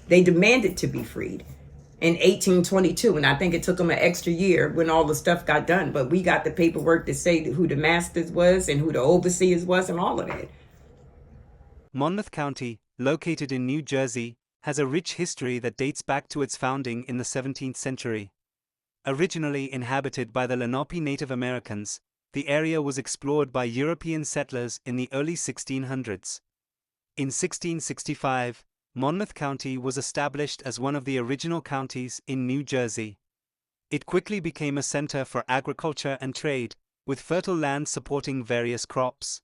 They demanded to be freed in 1822, and I think it took them an extra year when all the stuff got done. But we got the paperwork to say who the masters was and who the overseers was and all of that. Monmouth County, located in New Jersey, has a rich history that dates back to its founding in the 17th century. Originally inhabited by the Lenape Native Americans, the area was explored by European settlers in the early 1600s. In 1665, Monmouth County was established as one of the original counties in New Jersey. It quickly became a center for agriculture and trade, with fertile land supporting various crops.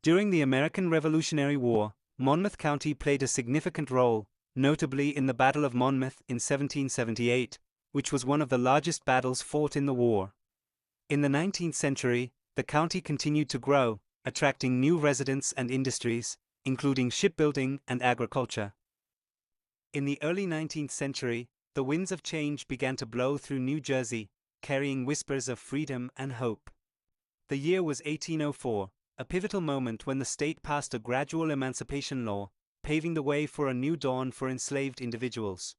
During the American Revolutionary War, Monmouth County played a significant role, notably in the Battle of Monmouth in 1778, which was one of the largest battles fought in the war. In the 19th century, the county continued to grow, attracting new residents and industries, including shipbuilding and agriculture. In the early 19th century, the winds of change began to blow through New Jersey, carrying whispers of freedom and hope. The year was 1804, a pivotal moment when the state passed a gradual emancipation law, paving the way for a new dawn for enslaved individuals.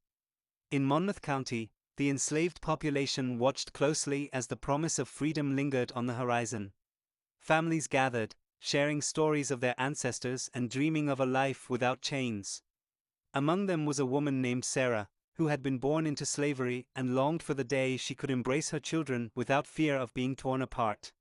In Monmouth County, the enslaved population watched closely as the promise of freedom lingered on the horizon. Families gathered, sharing stories of their ancestors and dreaming of a life without chains. Among them was a woman named Sarah, who had been born into slavery and longed for the day she could embrace her children without fear of being torn apart.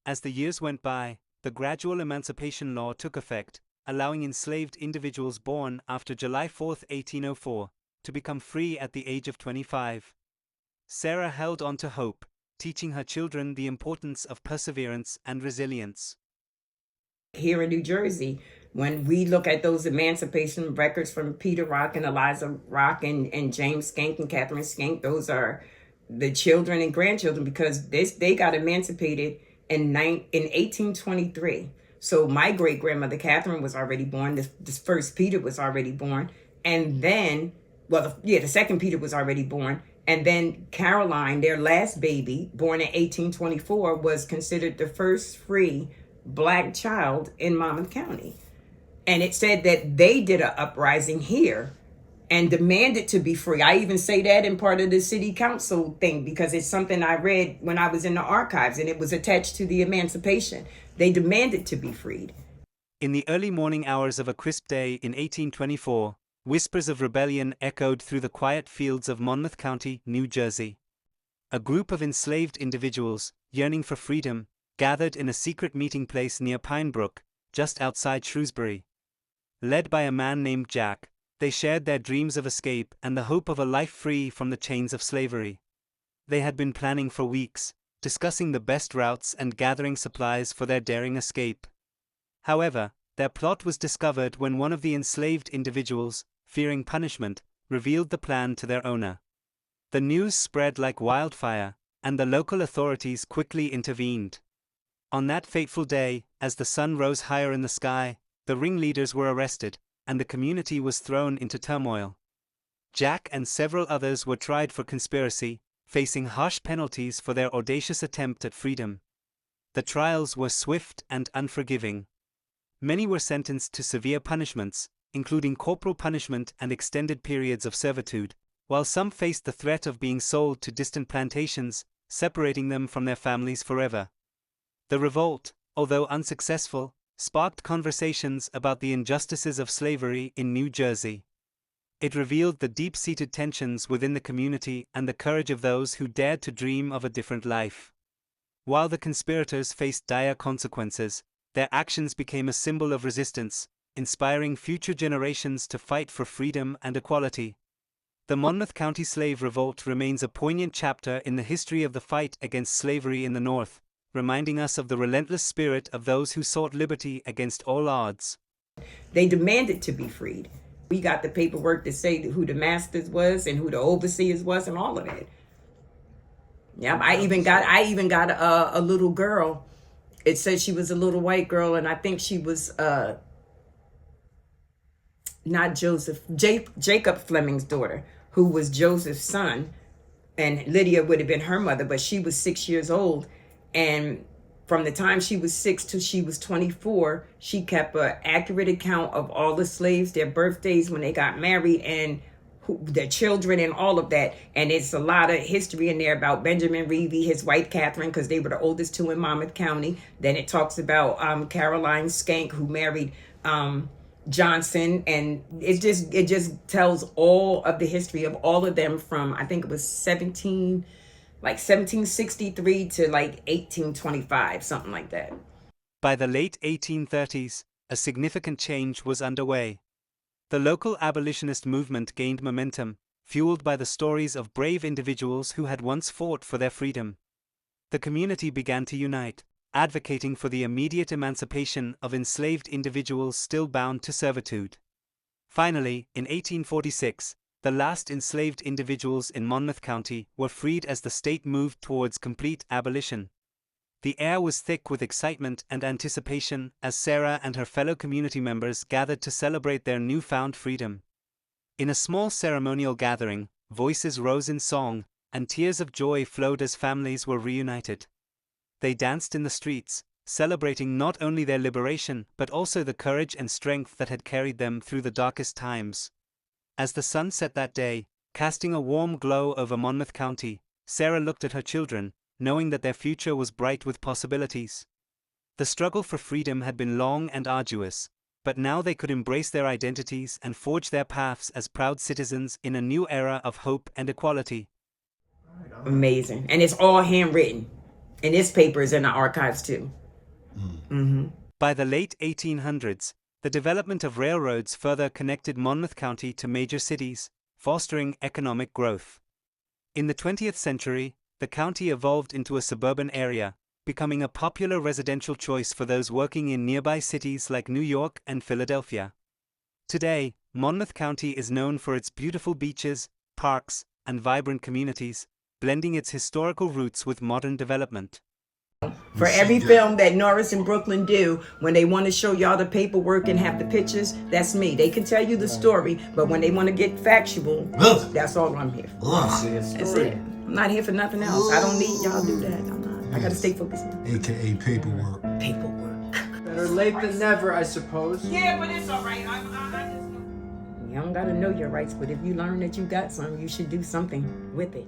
As the years went by, the gradual emancipation law took effect, allowing enslaved individuals born after July 4, 1804, to become free at the age of 25. Sarah held on to hope, teaching her children the importance of perseverance and resilience. Here in New Jersey, when we look at those emancipation records from Peter Rock and Eliza Rock and James Skank and Catherine Skank, those are the children and grandchildren, because they got emancipated in 1823. So my great grandmother Catherine was already born. This first Peter was already born, and then, the second Peter was already born, and then Caroline, their last baby, born in 1824, was considered the first free Black child in Monmouth County. And it said that they did an uprising here and demanded to be free. I even say that in part of the city council thing because it's something I read when I was in the archives, and it was attached to the emancipation. They demanded to be freed. In the early morning hours of a crisp day in 1824, whispers of rebellion echoed through the quiet fields of Monmouth County, New Jersey. A group of enslaved individuals, yearning for freedom, gathered in a secret meeting place near Pine Brook, just outside Shrewsbury. Led by a man named Jack, they shared their dreams of escape and the hope of a life free from the chains of slavery. They had been planning for weeks, discussing the best routes and gathering supplies for their daring escape. However, their plot was discovered when one of the enslaved individuals, fearing punishment, revealed the plan to their owner. The news spread like wildfire, and the local authorities quickly intervened. On that fateful day, as the sun rose higher in the sky, the ringleaders were arrested, and the community was thrown into turmoil. Jack and several others were tried for conspiracy, facing harsh penalties for their audacious attempt at freedom. The trials were swift and unforgiving. Many were sentenced to severe punishments, including corporal punishment and extended periods of servitude, while some faced the threat of being sold to distant plantations, separating them from their families forever. The revolt, although unsuccessful, sparked conversations about the injustices of slavery in New Jersey. It revealed the deep-seated tensions within the community and the courage of those who dared to dream of a different life. While the conspirators faced dire consequences, their actions became a symbol of resistance, inspiring future generations to fight for freedom and equality. The Monmouth County Slave Revolt remains a poignant chapter in the history of the fight against slavery in the North, reminding us of the relentless spirit of those who sought liberty against all odds. They demanded to be freed. We got the paperwork to say who the masters was and who the overseers was and all of that. Yeah, I even got a little girl. It said she was a little white girl, and I think she was not Joseph, Jacob Fleming's daughter, who was Joseph's son, and Lydia would have been her mother, but she was 6 years old. And from the time she was 6 till she was 24, she kept an accurate account of all the slaves, their birthdays, when they got married, and their children, and all of that. And it's a lot of history in there about Benjamin Reevy, his wife Catherine, because they were the oldest two in Monmouth County. Then it talks about Caroline Skank, who married Johnson, and it just tells all of the history of all of them from, I think it was 1763 to like 1825, something like that. By the late 1830s, a significant change was underway. The local abolitionist movement gained momentum, fueled by the stories of brave individuals who had once fought for their freedom. The community began to unite, advocating for the immediate emancipation of enslaved individuals still bound to servitude. Finally, in 1846, the last enslaved individuals in Monmouth County were freed as the state moved towards complete abolition. The air was thick with excitement and anticipation as Sarah and her fellow community members gathered to celebrate their newfound freedom. In a small ceremonial gathering, voices rose in song, and tears of joy flowed as families were reunited. They danced in the streets, celebrating not only their liberation but also the courage and strength that had carried them through the darkest times. As the sun set that day, casting a warm glow over Monmouth County, Sarah looked at her children, knowing that their future was bright with possibilities. The struggle for freedom had been long and arduous, but now they could embrace their identities and forge their paths as proud citizens in a new era of hope and equality. Amazing. And it's all handwritten. And this paper is in the archives too. By the late 1800s, the development of railroads further connected Monmouth County to major cities, fostering economic growth. In the 20th century, the county evolved into a suburban area, becoming a popular residential choice for those working in nearby cities like New York and Philadelphia. Today, Monmouth County is known for its beautiful beaches, parks, and vibrant communities, blending its historical roots with modern development. For every film that Norris and Brooklyn do, when they want to show y'all the paperwork and have the pictures, that's me. They can tell you the story, but when they want to get factual, that's all I'm here for. That's it. I'm not here for nothing else. I don't need y'all to do that. I'm not. I gotta stay focused. AKA paperwork. Paperwork. Better late than never, I suppose. Yeah, but it's all right. You don't gotta know your rights, but if you learn that you got some, you should do something with it.